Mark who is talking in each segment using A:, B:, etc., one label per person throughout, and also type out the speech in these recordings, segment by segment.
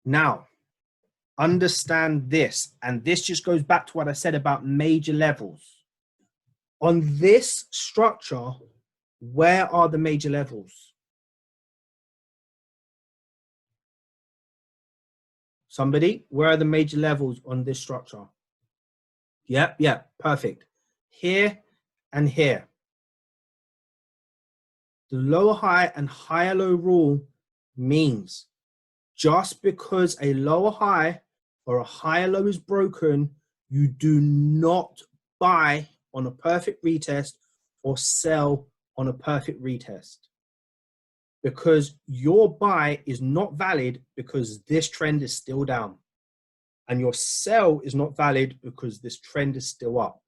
A: Now, understand this, and this just goes back to what I said about major levels. On this structure, where are the major levels? Somebody, where are the major levels on this structure? Yep, perfect. Here and here. The lower high and higher low rule means just because a lower high or a higher low is broken, you do not buy on a perfect retest or sell on a perfect retest. Because your buy is not valid because this trend is still down. And your sell is not valid because this trend is still up.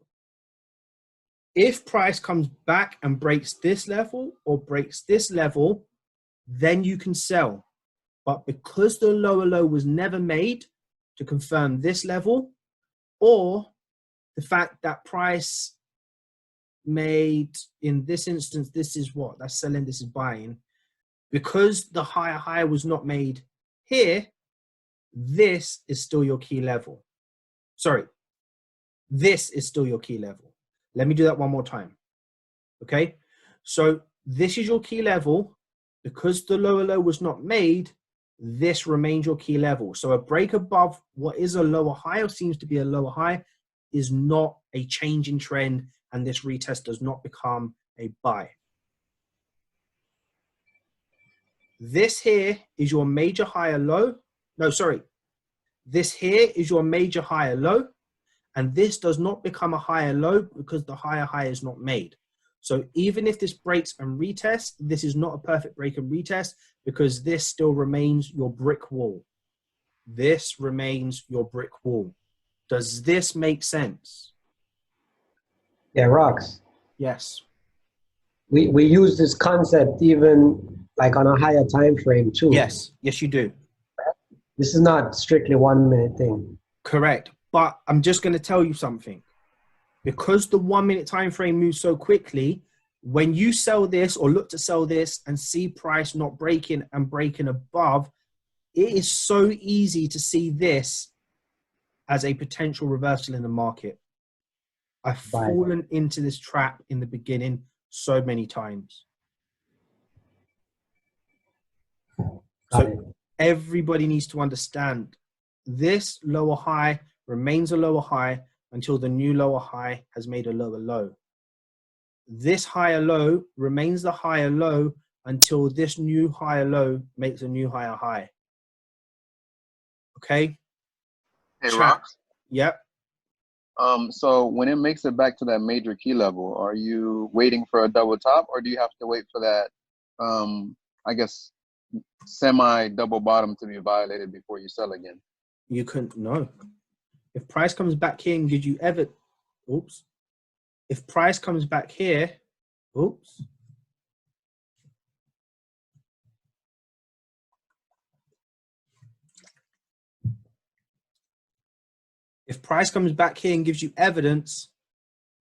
A: If price comes back and breaks this level or breaks this level, then you can sell. But because the lower low was never made to confirm this level, or the fact that price made, in this instance, this is what? That's selling, this is buying. Because the higher high was not made here, this is still your key level. Sorry, this is still your key level. Let me do that one more time. Okay, so this is your key level. Because the lower low was not made, this remains your key level. So a break above what is a lower high or seems to be a lower high is not a change in trend, and this retest does not become a buy. This here is your major higher low. No, sorry. This here is your major higher low, and this does not become a higher low because the higher high is not made. So even if this breaks and retests, this is not a perfect break and retest because this still remains your brick wall. This remains your brick wall. Does this make sense?
B: Yeah, Rox.
A: Yes.
B: We use this concept even like on a higher time frame too.
A: Yes, yes you do.
B: This is not strictly 1 minute thing.
A: Correct. But I'm just going to tell you something. Because the 1 minute time frame moves so quickly, when you sell this or look to sell this and see price not breaking and breaking above, it is so easy to see this as a potential reversal in the market. I've fallen into this trap in the beginning so many times. So everybody needs to understand this lower high remains a lower high until the new lower high has made a lower low. This higher low remains the higher low until this new higher low makes a new higher high. Okay?
C: Hey, Rox?
A: Yep.
C: So when it makes it back to that major key level, are you waiting for a double top, or do you have to wait for that, I guess, semi-double bottom to be violated before you sell again?
A: You couldn't know. If price comes back here and gives you oops. If price comes back here, oops. If price comes back here and gives you evidence,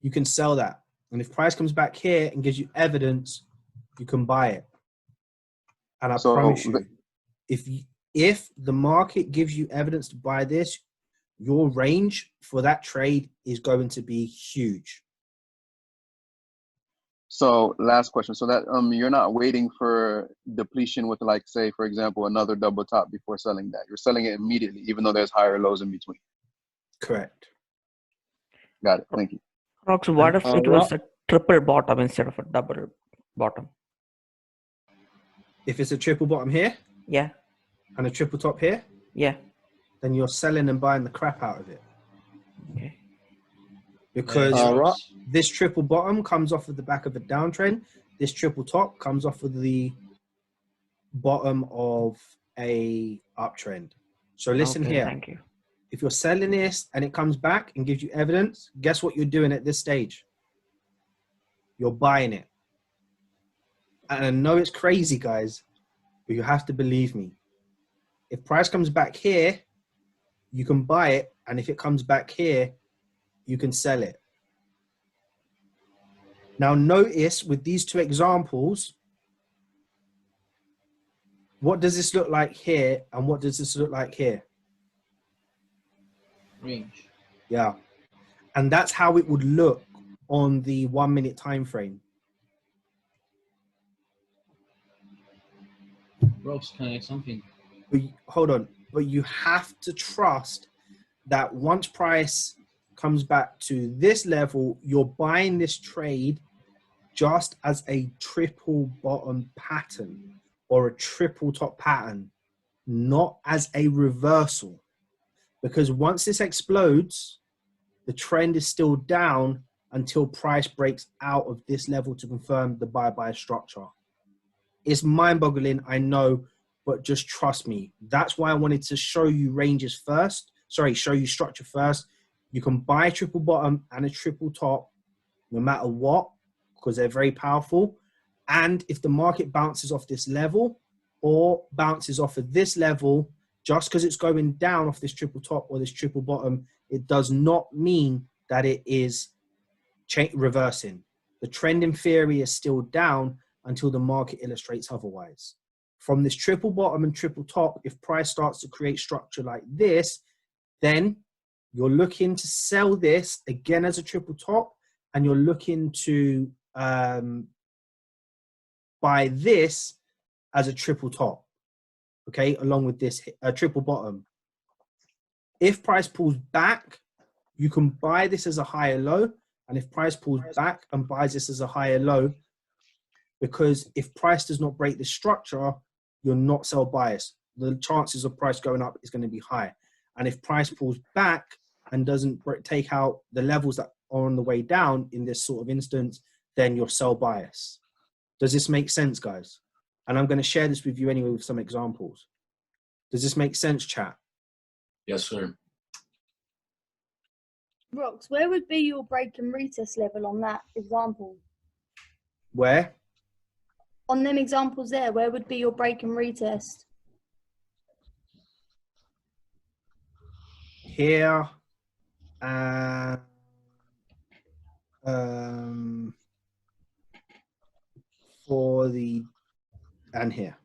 A: you can sell that. And if price comes back here and gives you evidence, you can buy it. And I promise you, if the market gives you evidence to buy this, your range for that trade is going to be huge.
C: So last question. So that you're not waiting for depletion with, like, say, for example, another double top before selling that. You're selling it immediately, even though there's higher lows in between.
A: Correct.
C: Got it. Thank you.
D: Rox, what if it was a triple bottom instead of a double bottom?
A: If it's a triple bottom here?
D: Yeah.
A: And a triple top here?
D: Yeah.
A: Then you're selling and buying the crap out of it.
D: Okay.
A: Because this triple bottom comes off of the back of a downtrend. This triple top comes off of the bottom of a uptrend. So listen here.
D: Thank you.
A: If you're selling this and it comes back and gives you evidence, guess what you're doing at this stage? You're buying it. And I know it's crazy, guys, but you have to believe me. If price comes back here, you can buy it. And if it comes back here, you can sell it. Now notice with these two examples, What does this look like here? And what does this look like here?
E: Range.
A: Yeah. And that's how it would look on the 1 minute time frame.
E: Bro, can I something?
A: But hold on. But you have to trust that once price comes back to this level, you're buying this trade just as a triple bottom pattern or a triple top pattern, not as a reversal. Because once this explodes, the trend is still down until price breaks out of this level to confirm the buy structure. It's mind-boggling, I know, but just trust me. That's why I wanted to show you ranges first. Sorry, show you structure first. You can buy a triple bottom and a triple top no matter what, because they're very powerful. And if the market bounces off this level or bounces off of this level, just because it's going down off this triple top or this triple bottom, it does not mean that it is reversing. The trend in theory is still down until the market illustrates otherwise. From this triple bottom and triple top, if price starts to create structure like this, then you're looking to sell this again as a triple top, and you're looking to buy this as a triple top, okay, along with this triple bottom. If price pulls back, you can buy this as a higher low, and if price pulls back and buys this as a higher low, because if price does not break this structure, you're not sell bias. The chances of price going up is going to be high. And if price pulls back and doesn't take out the levels that are on the way down in this sort of instance, then you're sell bias. Does this make sense, guys? And I'm going to share this with you anyway with some examples. Does this make sense, chat?
F: Yes, sir.
G: Rox, where would be your break and retest level on that example?
A: Where?
G: On them examples there, where would be your break and retest?
A: Here. For the, and here.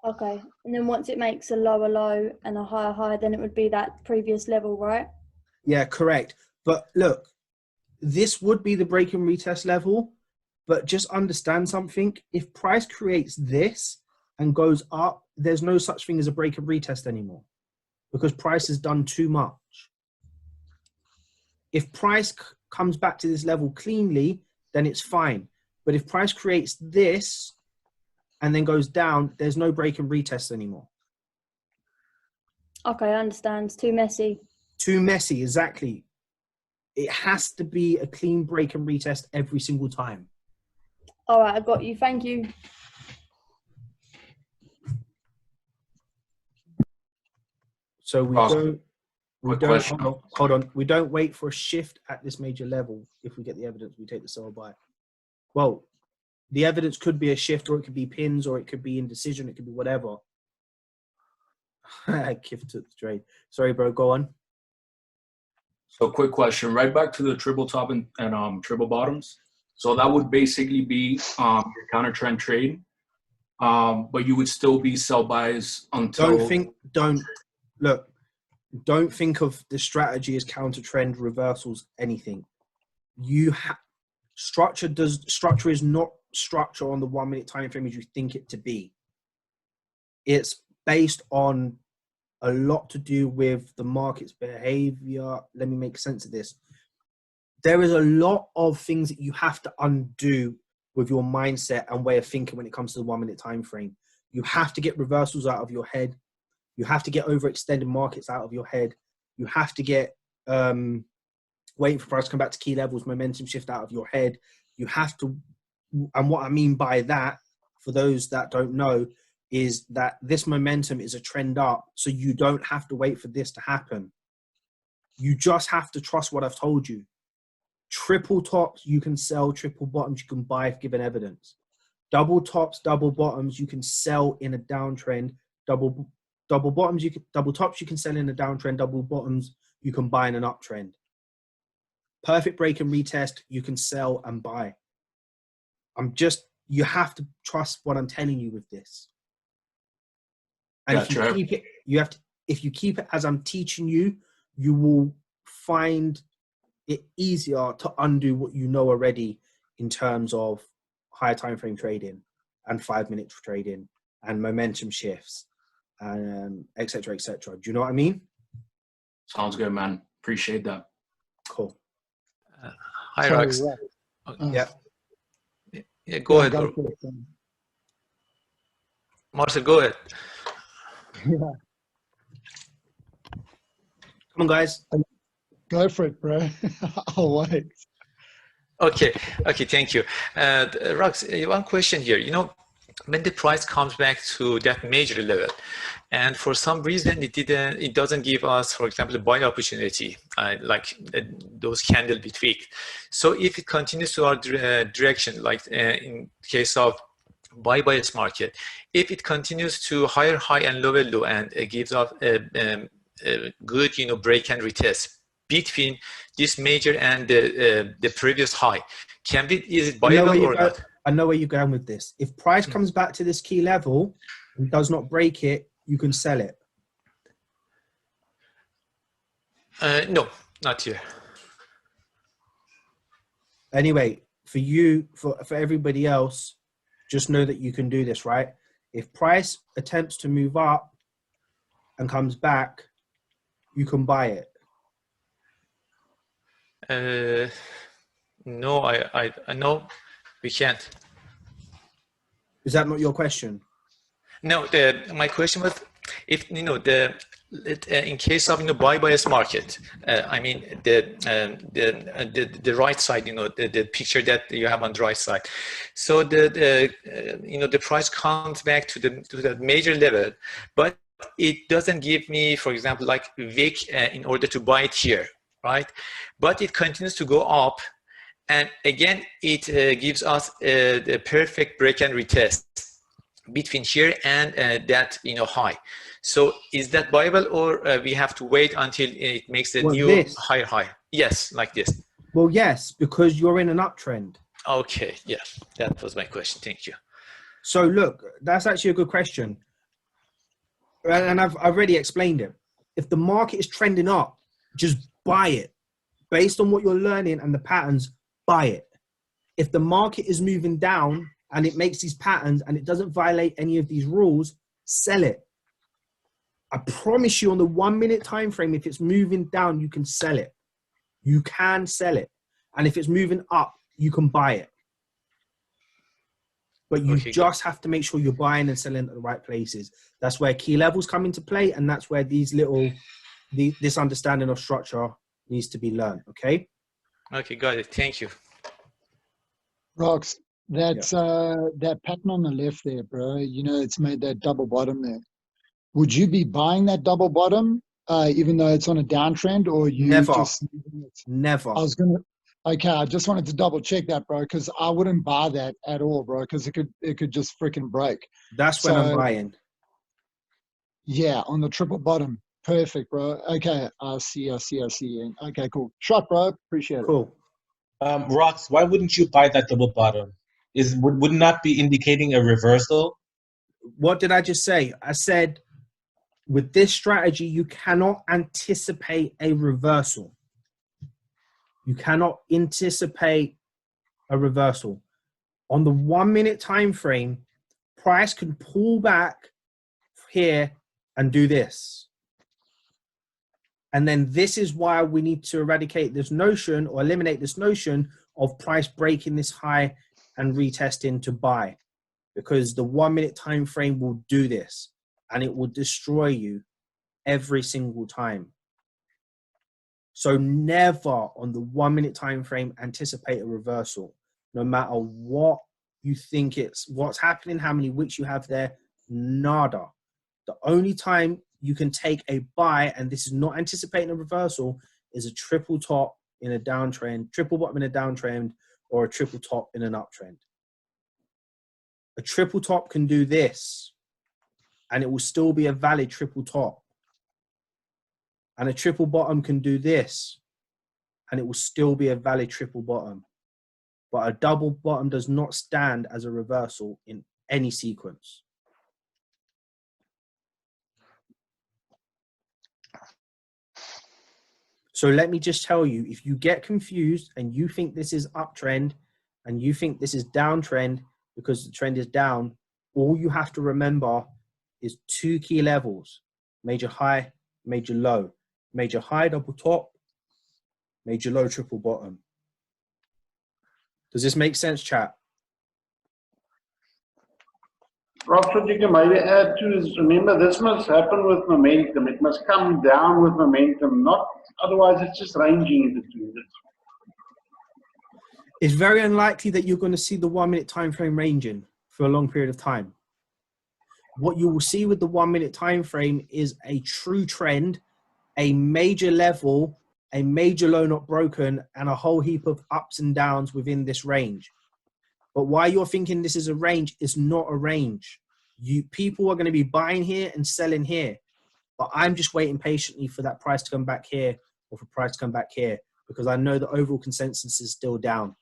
G: Okay, and then once it makes a lower low and a higher high, then it would be that previous level, right?
A: Yeah, correct. But look, this would be the break and retest level, but just understand something. If price creates this and goes up, there's no such thing as a break and retest anymore because price has done too much. If price comes back to this level cleanly, then it's fine. But if price creates this and then goes down, there's no break and retest anymore.
G: Okay, I understand. It's too messy.
A: Too messy, exactly. It has to be a clean break and retest every single time.
G: All right, I got you. Thank you.
A: So we
F: Awesome.
A: don't,
F: Quick question.
A: hold on. We don't wait for a shift at this major level. If we get the evidence, we take the sell buy. Well, the evidence could be a shift, or it could be pins, or it could be indecision. It could be whatever. Gift to the trade. Sorry, bro. Go on.
F: So quick question, right back to the triple top and triple bottoms. So that would basically be your counter trend trade, but you would still be sell buys until.
A: Don't think of the strategy as counter trend reversals. Anything. Structure is not structure on the 1 minute time frame as you think it to be. It's based on a lot to do with the market's behavior. Let me make sense of this. There is a lot of things that you have to undo with your mindset and way of thinking when it comes to the 1 minute time frame. You have to get reversals out of your head. You have to get overextended markets out of your head. You have to get waiting for price to come back to key levels, momentum shift out of your head. You have to, and what I mean by that, for those that don't know, is that this momentum is a trend up, so you don't have to wait for this to happen. You just have to trust what I've told you. Triple tops, you can sell. Triple bottoms, you can buy if given evidence. Double tops, double bottoms, you can sell in a downtrend. Double bottoms, double tops, you can sell in a downtrend. Double bottoms, you can buy in an uptrend. Perfect break and retest, you can sell and buy. I'm just you have to trust what I'm telling you with this. And if you
F: Gotcha.
A: keep it, you have to. If you keep it as I'm teaching you, you will find it easier to undo what you know already in terms of higher time frame trading and 5 minute trading and momentum shifts and et cetera, et cetera. Do you know what I mean?
F: Sounds good, man. Appreciate that.
A: Cool.
E: Hi,
H: Sorry,
E: Rox.
H: Rox.
A: Yeah.
E: Yeah, go ahead,
H: go
E: bro.
H: for it, then.
E: Marcel, go ahead.
H: Yeah,
A: Come on, guys.
H: go for it, bro. I'll wait.
E: Okay, thank you. Rox, one question here. You know, when the price comes back to that major level, and for some reason it doesn't give us, for example, a buy opportunity, like those candle between. So if it continues to our direction, like in case of buy bias market, if it continues to higher high and lower low and gives us a good, break and retest between this major and the previous high, is it viable or not?
A: I know where you're going with this. If price comes back to this key level and does not break it, you can sell it.
E: No, not here.
A: Anyway, for you, for everybody else, just know that you can do this, right? If price attempts to move up and comes back, you can buy it.
E: No, I no, we can't.
A: Is that not your question?
E: No, my question was, if in case of buy bias market, I mean the right side, the picture that you have on the right side. So the price comes back to the major level, but it doesn't give me, for example, like wick in order to buy it here, right? But it continues to go up, and again it gives us the perfect break and retest between here and that high. So is that viable, or we have to wait until it makes a new higher high? Yes, like this.
A: Well, yes, because you're in an uptrend.
E: Okay, yeah, that was my question. Thank you.
A: So look, that's actually a good question, and I've already explained it. If the market is trending up, just buy it. Based on what you're learning and the patterns, buy it. If the market is moving down and it makes these patterns and it doesn't violate any of these rules, sell it. I promise you, on the 1 minute time frame, if it's moving down, you can sell it. You can sell it. And if it's moving up, you can buy it. But you just have to make sure you're buying and selling at the right places. That's where key levels come into play, and that's where this understanding of structure needs to be learned. Okay?
E: Okay, got it. Thank you.
H: Rox, that pattern on the left there, bro, it's made that double bottom there. Would you be buying that double bottom, even though it's on a downtrend, or you just...
A: Never.
H: I just wanted to double check that, bro, because I wouldn't buy that at all, bro, because it could just freaking break.
A: That's when I'm buying.
H: Yeah, on the triple bottom. Perfect, bro. Okay, I see. Okay, cool. Shot, bro. Appreciate it.
A: Cool.
I: Rox, why wouldn't you buy that double bottom? Would not be indicating a reversal?
A: What did I just say? I said, with this strategy, you cannot anticipate a reversal. You cannot anticipate a reversal. On the 1 minute time frame, price can pull back here and do this. And then this is why we need to eradicate this notion or eliminate this notion of price breaking this high and retesting to buy, because the 1 minute time frame will do this and it will destroy you every single time. So never on the 1 minute time frame anticipate a reversal, no matter what you think what's happening, how many wicks you have there, nada. The only time you can take a buy, and this is not anticipating a reversal, is a triple top in a downtrend, triple bottom in a downtrend, or a triple top in an uptrend. A triple top can do this, and it will still be a valid triple top. And a triple bottom can do this, and it will still be a valid triple bottom. but a double bottom does not stand as a reversal in any sequence. So let me just tell you, if you get confused and you think this is uptrend and you think this is downtrend because the trend is down, all you have to remember is 2 key levels: major high, major low. Major high, double top, major low, triple bottom. Does this make sense, chat?
J: Rob, what you can maybe add to is, remember, this must happen with momentum. It must come down with momentum, not otherwise it's just ranging in between.
A: It's very unlikely that you're going to see the 1 minute time frame ranging for a long period of time. What you will see with the 1 minute time frame is a true trend, a major level, a major low not broken, and a whole heap of ups and downs within this range. But why you're thinking this is a range is not a range. People are going to be buying here and selling here. But I'm just waiting patiently for that price to come back here or for price to come back here, because I know the overall consensus is still down.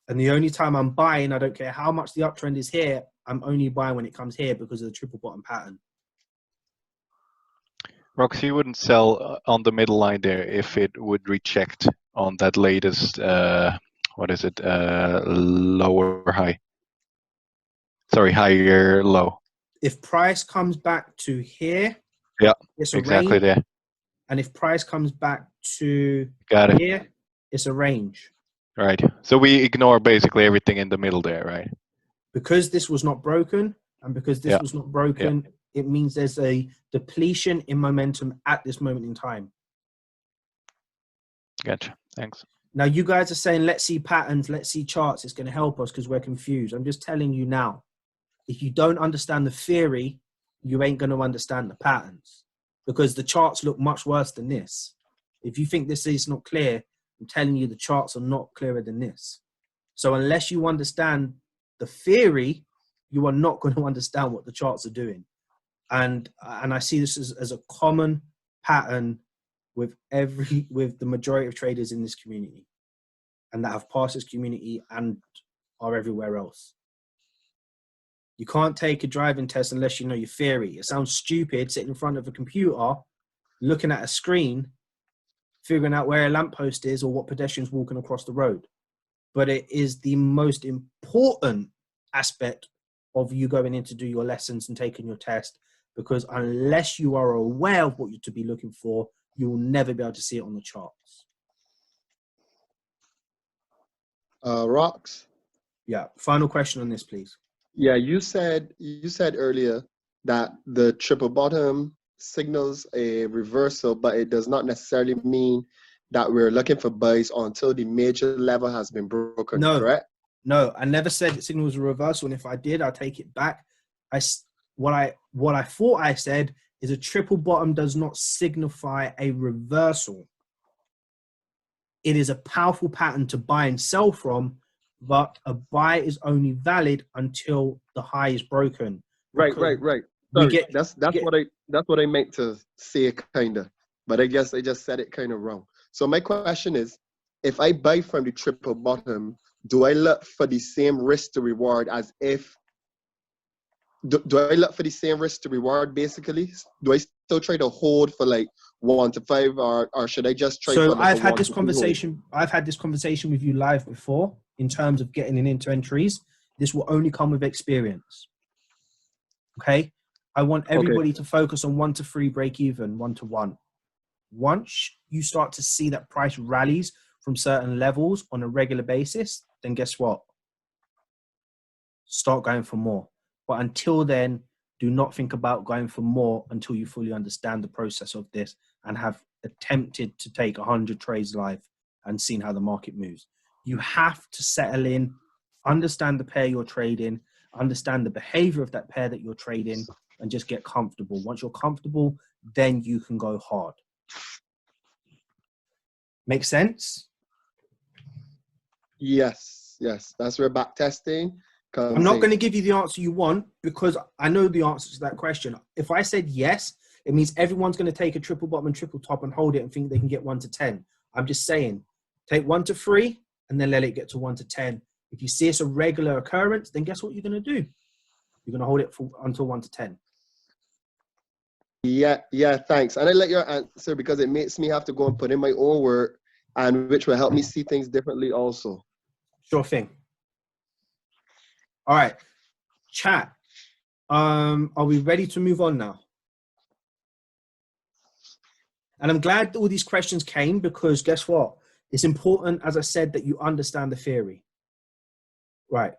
A: And the only time I'm buying, I don't care how much the uptrend is here, I'm only buying when it comes here because of the triple bottom pattern.
K: Rox, you wouldn't sell on the middle line there if it would reject on that latest, what is it, lower high? Sorry, higher low.
A: If price comes back to here,
K: yeah,
A: it's a
K: exactly
A: range.
K: there.
A: And if price comes back to
K: Got it.
A: here, it's a range.
K: Right. So we ignore basically everything in the middle there, right?
A: Because this was not broken, and because this was not broken, it means there's a depletion in momentum at this moment in time.
K: Gotcha. Thanks.
A: Now, you guys are saying, let's see patterns, let's see charts. It's going to help us because we're confused. I'm just telling you now, if you don't understand the theory, you ain't going to understand the patterns, because the charts look much worse than this. If you think this is not clear, I'm telling you the charts are not clearer than this. So unless you understand the theory, you are not going to understand what the charts are doing. And I see this as a common pattern with the majority of traders in this community, and that have passed this community and are everywhere else. You can't take a driving test unless you know your theory. It sounds stupid sitting in front of a computer, looking at a screen, figuring out where a lamppost is or what pedestrians walking across the road. But it is the most important aspect of you going in to do your lessons and taking your test, because unless you are aware of what you're to be looking for, you will never be able to see it on the charts.
L: Rox?
A: Yeah, final question on this, please.
L: Yeah, you said earlier that the triple bottom signals a reversal, but it does not necessarily mean that we're looking for buys until the major level has been broken, correct?
A: No, I never said it signals a reversal, and if I did, I'll take it back. What I thought I said is a triple bottom does not signify a reversal. It is a powerful pattern to buy and sell from, but a buy is only valid until the high is broken.
L: Right. Sorry, that's what I meant to say, kinda, but I guess I just said it kind of wrong. So my question is, if I buy from the triple bottom, do I look for the same risk to reward as if? Do I look for the same risk to reward, basically? Do I still try to hold for like 1 to 5, or should I just try?
A: So
L: for like
A: I've had this conversation. I've had this conversation with you live before in terms of getting into entries. This will only come with experience. Okay, I want everybody to focus on 1 to 3 break even, 1 to 1. Once you start to see that price rallies from certain levels on a regular basis, then guess what? Start going for more. But until then, do not think about going for more until you fully understand the process of this and have attempted to take 100 trades live and seen how the market moves. You have to settle in, understand the pair you're trading, understand the behavior of that pair that you're trading, and just get comfortable. Once you're comfortable, then you can go hard. Make sense?
L: Yes. That's where back testing.
A: I'm not going to give you the answer you want because I know the answer to that question. If I said yes, it means everyone's going to take a triple bottom and triple top and hold it and think they can get 1 to 10. I'm just saying, take 1 to 3, and then let it get to 1 to 10. If you see it's a regular occurrence, then guess what you're going to do? You're going to hold it until 1 to 10.
L: Yeah, thanks. And I like your answer because it makes me have to go and put in my own work, and which will help me see things differently also.
A: Sure thing. All right, chat. Are we ready to move on now? And I'm glad all these questions came because guess what? It's important, as I said, that you understand the theory. Right.